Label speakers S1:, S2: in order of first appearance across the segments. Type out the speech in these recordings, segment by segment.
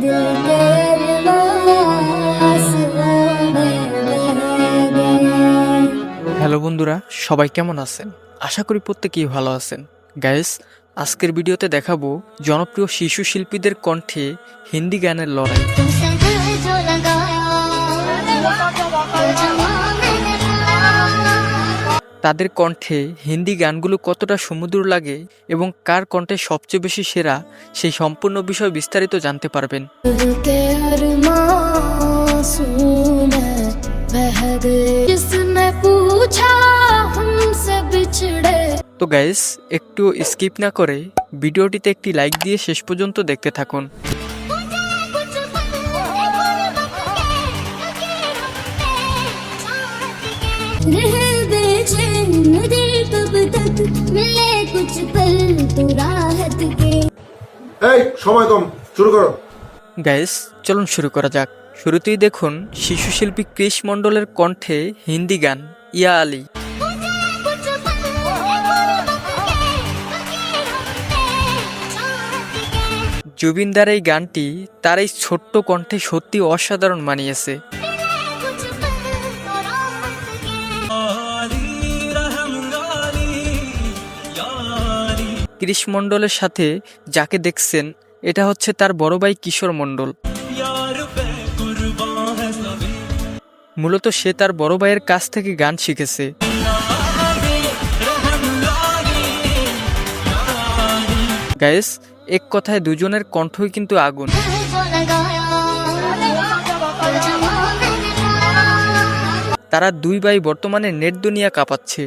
S1: दिल के आसमां में बह गए।
S2: হ্যালো বন্ধুরা, সবাই কেমন আছেন? আশা করি প্রত্যেকেই ভালো আছেন। গাইস, আজকের ভিডিওতে দেখাবো জনপ্রিয় শিশু শিল্পীদের কণ্ঠে হিন্দি গানের লড়াই।
S1: तुमसे दिल जो लगाया, तो जमा मैंने लगाया।
S2: তাদের কণ্ঠে হিন্দি গানগুলো কতটা সুমধুর লাগে এবং কার কণ্ঠে সবচেয়ে বেশি সেরা, সেই সম্পূর্ণ বিষয় বিস্তারিত জানতে পারবেন।
S1: दिल के अरमां में बह गए, जिसने पूछा हमसे बिछड़े।
S2: তো গাইস, একটু স্কিপ না করে ভিডিওটিতে একটি লাইক দিয়ে শেষ পর্যন্ত দেখতে থাকুন।
S1: रह बेचैन दे कब तक, मिले कुछ पल तो राहत के।
S3: এই সময় কম, শুরু করো।
S2: গাইস, চলুন শুরু করা যাক। শুরুতেই দেখুন শিশু শিল্পী ক্রিশ মণ্ডলের কণ্ঠে হিন্দি গান ইয়া আলী। জুবিনদার এই গানটি তার এই ছোট্ট কণ্ঠে সত্যি অসাধারণ মানিয়েছে। ক্রিশ মণ্ডলের সাথে যাকে দেখছেন, এটা হচ্ছে তার বড় ভাই কিশোর মণ্ডল। মূলত সে তার বড় ভাইয়ের কাছ থেকে গান শিখেছে। গাইস, এক কথায় দুজনের কণ্ঠই কিন্তু আগুন। তারা দুই ভাই বর্তমানে নেট দুনিয়া কাঁপাচ্ছে।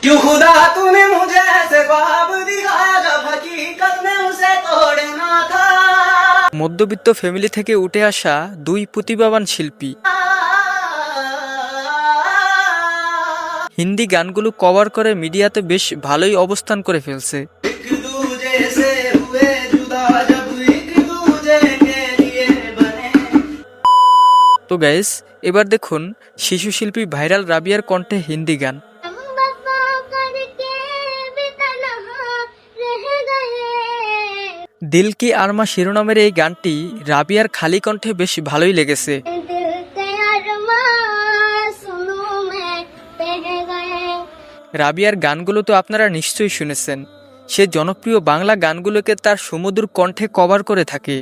S4: क्यों खुदा तूने मुझे ऐसे ख्वाब दिखाया जब हकीकत में उसे तोड़ना था।
S2: মধ্যবিত্ত ফ্যামিলি থেকে উঠে আসা দুই প্রতিভাবান শিল্পী হিন্দি গানগুলো কভার করে মিডিয়াতে বেশ ভালোই অবস্থান করে ফেলছে।
S4: एक दूजे से हुए जुदा जब एक दूजे के लिए बने।
S2: তো গাইস, এবার দেখুন শিশু শিল্পী ভাইরাল রাবিয়ার কণ্ঠে হিন্দি গান। দিল কি আরমা শিরোনামের এই গানটি রাবিয়ার খালি কণ্ঠে বেশ ভালোই লেগেছে। রাবিয়ার গানগুলো তো আপনারা নিশ্চয়ই শুনেছেন। সে জনপ্রিয় বাংলা গানগুলোকে তার সুমধুর কণ্ঠে কভার করে থাকে।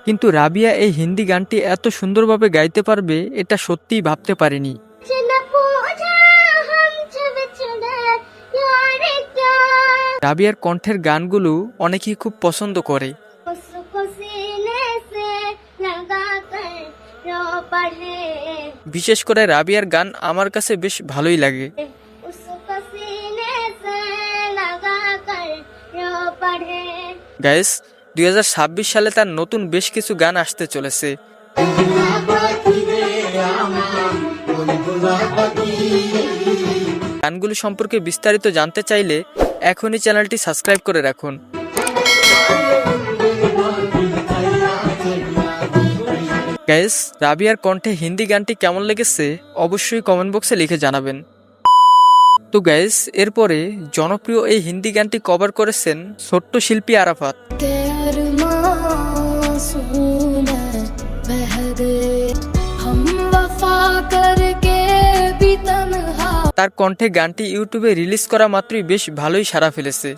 S2: কিন্তু রাবিয়া এই হিন্দি গানটি এত সুন্দরভাবে গাইতে পারবে এটা সত্যিই ভাবতে পারিনি। রাবিয়ার কণ্ঠের গানগুলো অনেকেই খুব পছন্দ করে। বিশেষ করে রাবিয়ার গান আমার কাছে বেশ ভালোই লাগে। গাইস, 2026 সালে তার নতুন বেশ কিছু গান আসতে চলেছে। গানগুলো সম্পর্কে বিস্তারিত জানতে চাইলে এখনই চ্যানেলটি সাবস্ক্রাইব করে রাখুন। গাইস, রাবিয়ার কণ্ঠে হিন্দি গানটি কেমন লেগেছে অবশ্যই কমেন্ট বক্সে লিখে জানাবেন। তো গাইস, এরপরে জনপ্রিয় এই হিন্দি গানটি কভার করেছেন ছোট্ট শিল্পী আরাফাত। তার কণ্ঠে গানটি ইউটিউবে রিলিজ করা মাত্রই বেশ ভালোই সাড়া ফেলেছে।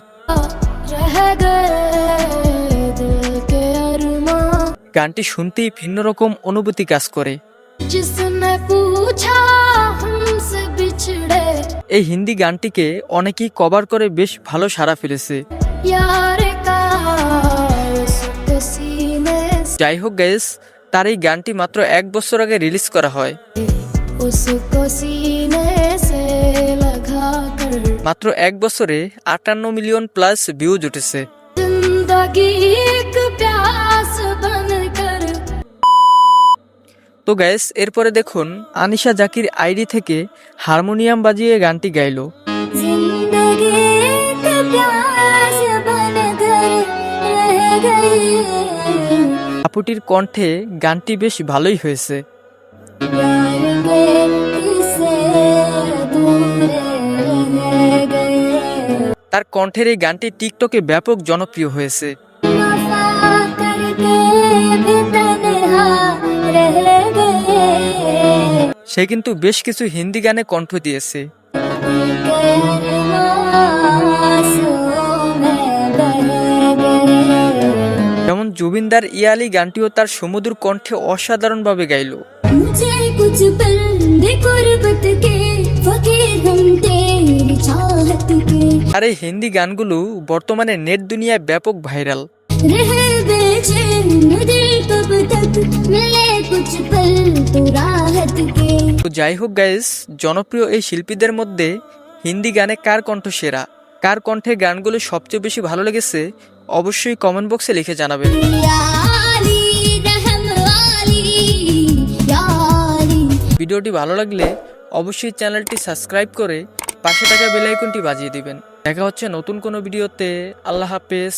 S2: গানটি শুনতেই ভিন্ন রকম অনুভূতি কাজ করে। এই হিন্দি গানটিকে অনেকেই কভার করে বেশ ভালো সাড়া ফেলেছে। যাই হোক গাইস, তার এই গানটি মাত্র 1 বছর আগে রিলিজ করা হয়। মাত্র 1 বছরে 58 মিলিয়ন প্লাস ভিউজ উঠেছে। তো গাইস, এরপরে দেখুন আনিশা জাকির আইডি থেকে হারমোনিয়াম বাজিয়ে গানটি গাইলো। আপুটির কণ্ঠে গানটি বেশ ভালোই হয়েছে।
S1: प्यार के किस्से अधूरे रह गए
S2: তার কণ্ঠের এই গানটি টিকটকে ব্যাপক জনপ্রিয় হয়েছে।
S1: वफा करके भी तन्हा रह गए
S2: সে কিন্তু বেশ কিছু হিন্দি গানে কণ্ঠ দিয়েছে। যেমন জুবিনদার ইয়ালি গানটিও তার সুমধুর কণ্ঠে অসাধারণভাবে গাইল।
S1: मुझे कुछ पल दे गुर्बत के फकीर हम तेरी चाहत के
S2: আর এই হিন্দি গানগুলো বর্তমানে নেট দুনিয়ায় ব্যাপক ভাইরাল।
S1: रह बेचैन दिल कब तक मिले कुछ पल तो राहत के
S2: তো যাই হোক গাইস, জনপ্রিয় এই শিল্পীদের মধ্যে হিন্দি গানে কার কণ্ঠ সেরা, কার কণ্ঠে গানগুলো সবচেয়ে বেশি ভালো লেগেছে অবশ্যই কমেন্ট বক্সে লিখে জানাবেন।
S1: यारी रहम वाली यारी
S2: ভিডিওটি ভালো লাগলে অবশ্যই চ্যানেলটি সাবস্ক্রাইব করে পাশে থাকা বেল আইকনটি বাজিয়ে দিবেন। দেখা হচ্ছে নতুন কোনো ভিডিওতে। আল্লাহ হাফেজ।